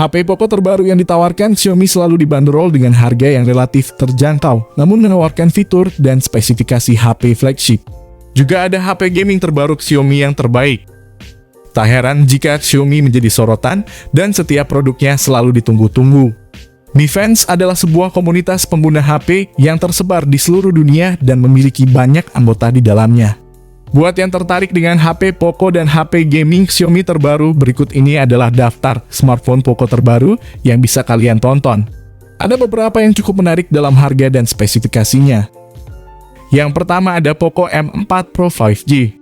HP Poco terbaru yang ditawarkan Xiaomi selalu dibanderol dengan harga yang relatif terjangkau, namun menawarkan fitur dan spesifikasi HP flagship. Juga ada HP gaming terbaru Xiaomi yang terbaik. Tak heran jika Xiaomi menjadi sorotan dan setiap produknya selalu ditunggu-tunggu. Mi Fans adalah sebuah komunitas pengguna HP yang tersebar di seluruh dunia dan memiliki banyak anggota di dalamnya. Buat yang tertarik dengan HP Poco dan HP gaming Xiaomi terbaru, berikut ini adalah daftar smartphone Poco terbaru yang bisa kalian tonton. Ada beberapa yang cukup menarik dalam harga dan spesifikasinya. Yang pertama ada Poco M4 Pro 5G.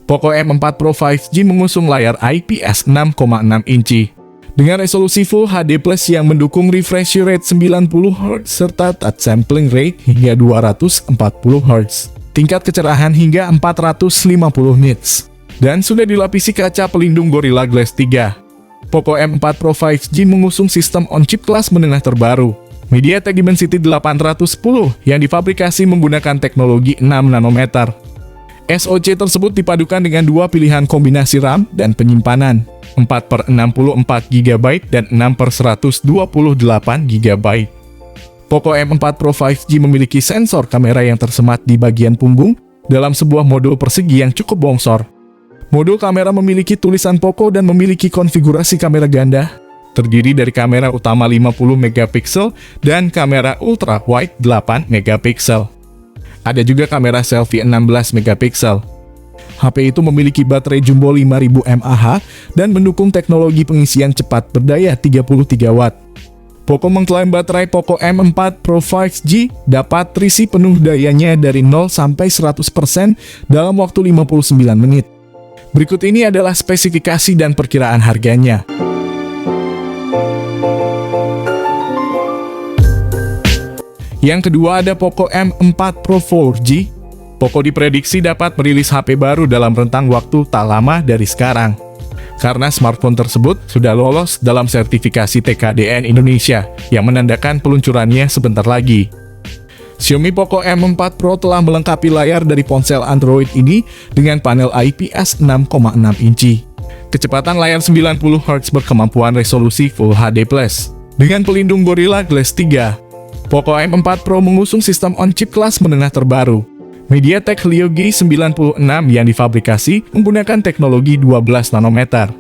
Poco M4 Pro 5G mengusung layar IPS 6,6 inci. Dengan resolusi Full HD Plus yang mendukung refresh rate 90 Hz serta touch sampling rate hingga 240 Hz. Tingkat kecerahan hingga 450 nits. Dan sudah dilapisi kaca pelindung Gorilla Glass 3. Poco M4 Pro 5G mengusung sistem on-chip kelas menengah terbaru, MediaTek Dimensity 810 yang difabrikasi menggunakan teknologi 6 nanometer. SoC tersebut dipadukan dengan dua pilihan kombinasi RAM dan penyimpanan, 4/64 GB dan 6/128 GB. Poco M4 Pro 5G memiliki sensor kamera yang tersemat di bagian punggung dalam sebuah modul persegi yang cukup bongsor. Modul kamera memiliki tulisan Poco dan memiliki konfigurasi kamera ganda, terdiri dari kamera utama 50 megapiksel dan kamera ultra wide 8 megapiksel. Ada juga kamera selfie 16 megapiksel. HP itu memiliki baterai jumbo 5000 mAh dan mendukung teknologi pengisian cepat berdaya 33 watt. Poco mengklaim baterai Poco M4 Pro 5G dapat terisi penuh dayanya dari 0 sampai 100% dalam waktu 59 menit. Berikut ini adalah spesifikasi dan perkiraan harganya. Yang kedua ada Poco M4 Pro 4G. Poco diprediksi dapat merilis HP baru dalam rentang waktu tak lama dari sekarang, karena smartphone tersebut sudah lolos dalam sertifikasi TKDN Indonesia yang menandakan peluncurannya sebentar lagi. Xiaomi Poco M4 Pro telah melengkapi layar dari ponsel Android ini dengan panel IPS 6,6 inci. Kecepatan layar 90 Hz berkemampuan resolusi Full HD+. Dengan pelindung Gorilla Glass 3, Poco M4 Pro mengusung sistem on-chip kelas menengah terbaru, MediaTek Helio G96 yang difabrikasi menggunakan teknologi 12 nanometer.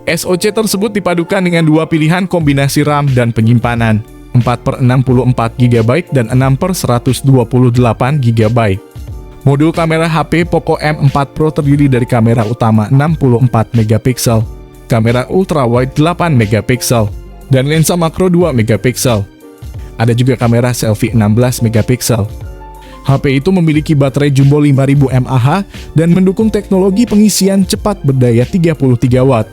SoC tersebut dipadukan dengan dua pilihan kombinasi RAM dan penyimpanan, 4/64 GB dan 6/128 GB. Modul kamera HP Poco M4 Pro terdiri dari kamera utama 64 megapiksel, kamera ultrawide 8 megapiksel, dan lensa makro 2 megapiksel. Ada juga kamera selfie 16 megapiksel. HP itu memiliki baterai jumbo 5000 mAh dan mendukung teknologi pengisian cepat berdaya 33 watt.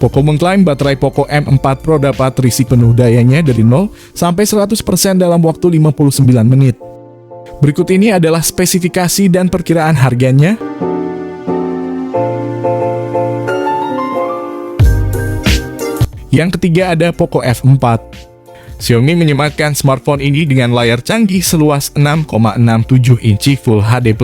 Poco mengklaim baterai Poco M4 Pro dapat terisi penuh dayanya dari 0 sampai 100% dalam waktu 59 menit. Berikut ini adalah spesifikasi dan perkiraan harganya. Yang ketiga ada Poco F4. Xiaomi menyematkan smartphone ini dengan layar canggih seluas 6,67 inci Full HD+.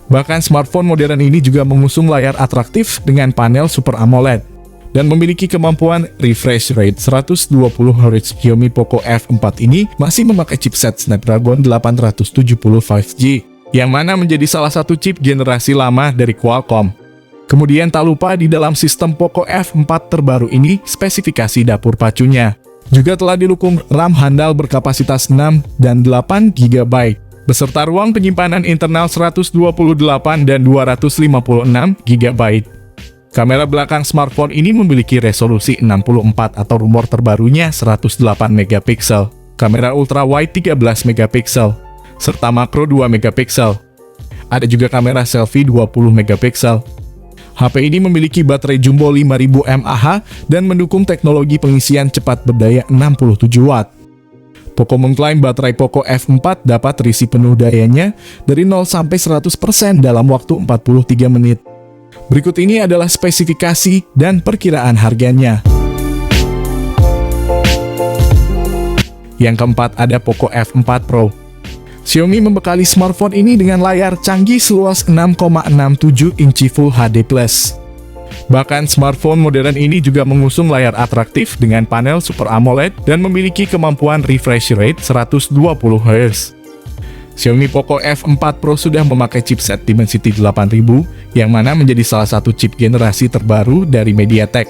Bahkan smartphone modern ini juga mengusung layar atraktif dengan panel Super AMOLED dan memiliki kemampuan refresh rate 120 Hz. Xiaomi Poco F4 ini masih memakai chipset Snapdragon 870 5G, yang mana menjadi salah satu chip generasi lama dari Qualcomm. Kemudian tak lupa di dalam sistem Poco F4 terbaru ini, spesifikasi dapur pacunya juga telah didukung RAM handal berkapasitas 6 dan 8 GB, beserta ruang penyimpanan internal 128 dan 256 GB. Kamera belakang smartphone ini memiliki resolusi 64 atau rumor terbarunya 108 megapiksel, kamera ultrawide 13 megapiksel, serta makro 2 megapiksel. Ada juga kamera selfie 20 megapiksel. HP ini memiliki baterai jumbo 5000 mAh dan mendukung teknologi pengisian cepat berdaya 67 watt. Poco mengklaim baterai Poco F4 dapat terisi penuh dayanya dari 0 sampai 100% dalam waktu 43 menit. Berikut ini adalah spesifikasi dan perkiraan harganya. Yang keempat ada Poco F4 Pro. Xiaomi membekali smartphone ini dengan layar canggih seluas 6,67 inci Full HD+. Bahkan smartphone modern ini juga mengusung layar atraktif dengan panel Super AMOLED dan memiliki kemampuan refresh rate 120 Hz. Xiaomi Poco F4 Pro sudah memakai chipset Dimensity 8000 yang mana menjadi salah satu chip generasi terbaru dari MediaTek.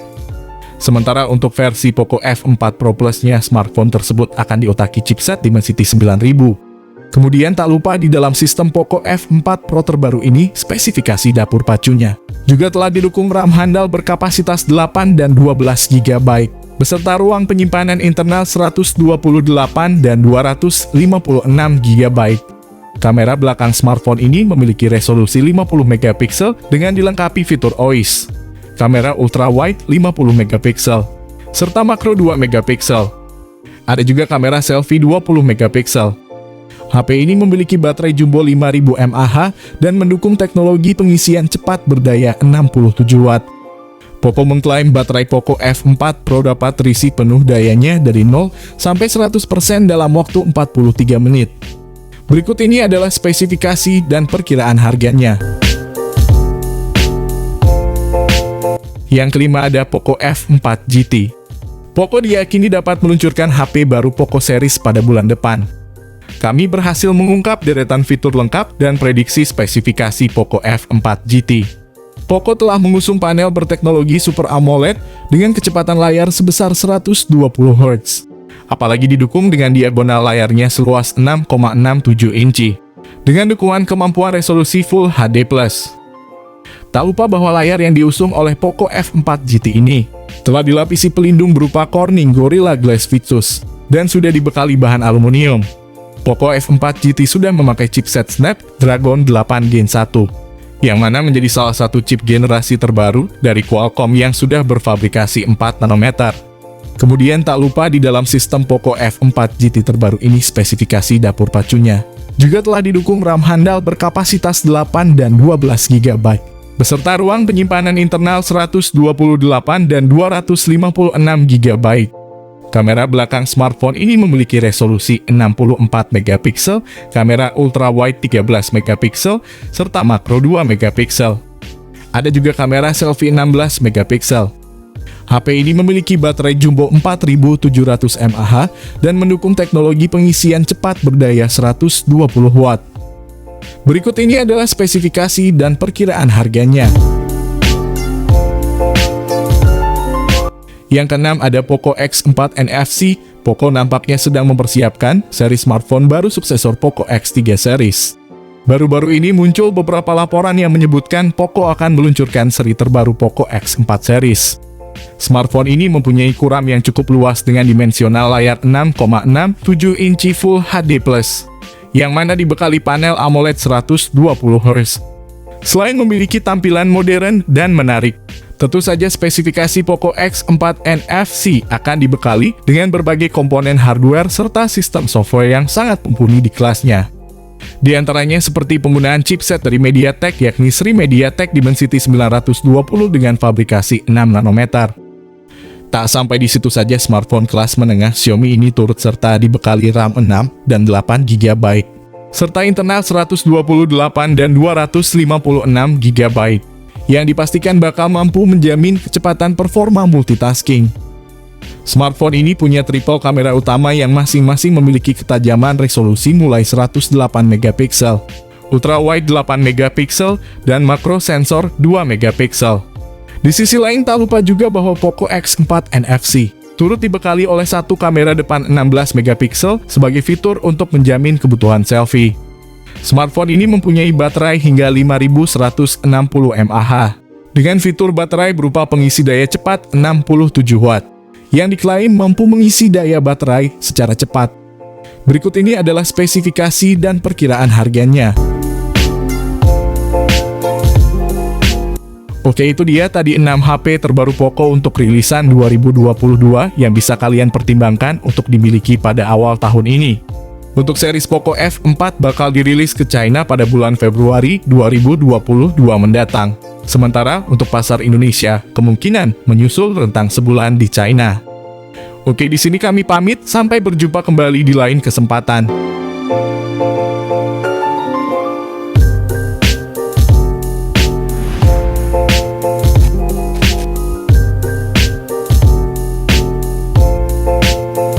Sementara untuk versi Poco F4 Pro Plus-nya, smartphone tersebut akan diotaki chipset Dimensity 9000. Kemudian tak lupa di dalam sistem Poco F4 Pro terbaru ini, spesifikasi dapur pacunya juga telah didukung RAM handal berkapasitas 8 dan 12 GB, beserta ruang penyimpanan internal 128 dan 256 GB. Kamera belakang smartphone ini memiliki resolusi 50 megapiksel dengan dilengkapi fitur OIS, kamera ultrawide 50 megapiksel, serta makro 2 megapiksel. Ada juga kamera selfie 20 megapiksel. HP ini memiliki baterai jumbo 5000 mAh dan mendukung teknologi pengisian cepat berdaya 67 Watt. Poco mengklaim baterai Poco F4 Pro dapat terisi penuh dayanya dari 0 sampai 100% dalam waktu 43 menit. Berikut ini adalah spesifikasi dan perkiraan harganya. Yang kelima ada Poco F4 GT. Poco diyakini dapat meluncurkan HP baru Poco series pada bulan depan. Kami berhasil mengungkap deretan fitur lengkap dan prediksi spesifikasi Poco F4 GT. Poco telah mengusung panel berteknologi Super AMOLED dengan kecepatan layar sebesar 120 Hz. Apalagi didukung dengan diagonal layarnya seluas 6,67 inci, dengan dukungan kemampuan resolusi Full HD+. Tak lupa bahwa layar yang diusung oleh Poco F4 GT ini telah dilapisi pelindung berupa Corning Gorilla Glass Victus dan sudah dibekali bahan aluminium. Poco F4 GT sudah memakai chipset Snapdragon 8 Gen 1, yang mana menjadi salah satu chip generasi terbaru dari Qualcomm yang sudah berfabrikasi 4 nanometer. Kemudian tak lupa di dalam sistem Poco F4 GT terbaru ini spesifikasi dapur pacunya juga telah didukung RAM handal berkapasitas 8 dan 12 GB, beserta ruang penyimpanan internal 128 dan 256 GB. Kamera belakang smartphone ini memiliki resolusi 64 megapiksel, kamera ultrawide 13 megapiksel, serta makro 2 megapiksel. Ada juga kamera selfie 16 megapiksel. HP ini memiliki baterai jumbo 4700 mAh dan mendukung teknologi pengisian cepat berdaya 120 Watt. Berikut ini adalah spesifikasi dan perkiraan harganya. Yang keenam ada Poco X4 NFC. Poco nampaknya sedang mempersiapkan seri smartphone baru suksesor Poco X3 series. Baru-baru ini muncul beberapa laporan yang menyebutkan Poco akan meluncurkan seri terbaru Poco X4 series. Smartphone ini mempunyai RAM yang cukup luas dengan dimensional layar 6,67 inci Full HD+, yang mana dibekali panel AMOLED 120 Hz. Selain memiliki tampilan modern dan menarik, tentu saja spesifikasi Poco X4 NFC akan dibekali dengan berbagai komponen hardware serta sistem software yang sangat mumpuni di kelasnya. Di antaranya seperti penggunaan chipset dari MediaTek yakni seri MediaTek Dimensity 920 dengan fabrikasi 6 nanometer. Tak sampai di situ saja, smartphone kelas menengah Xiaomi ini turut serta dibekali RAM 6 dan 8 GB, serta internal 128 dan 256 GB. Yang dipastikan bakal mampu menjamin kecepatan performa multitasking. Smartphone ini punya triple kamera utama yang masing-masing memiliki ketajaman resolusi mulai 108 megapiksel, ultrawide 8 megapiksel, dan makro sensor 2 megapiksel. Di sisi lain tak lupa juga bahwa Poco X4 NFC turut dibekali oleh satu kamera depan 16 megapiksel sebagai fitur untuk menjamin kebutuhan selfie. Smartphone ini mempunyai baterai hingga 5160 mAh, dengan fitur baterai berupa pengisi daya cepat 67 Watt, yang diklaim mampu mengisi daya baterai secara cepat. Berikut ini adalah spesifikasi dan perkiraan harganya. Oke, itu dia tadi 6 HP terbaru Poco untuk rilisan 2022 yang bisa kalian pertimbangkan untuk dimiliki pada awal tahun ini. Untuk series Poco F4 bakal dirilis ke China pada bulan Februari 2022 mendatang. Sementara untuk pasar Indonesia kemungkinan menyusul rentang sebulan di China. Oke, di sini kami pamit, sampai berjumpa kembali di lain kesempatan.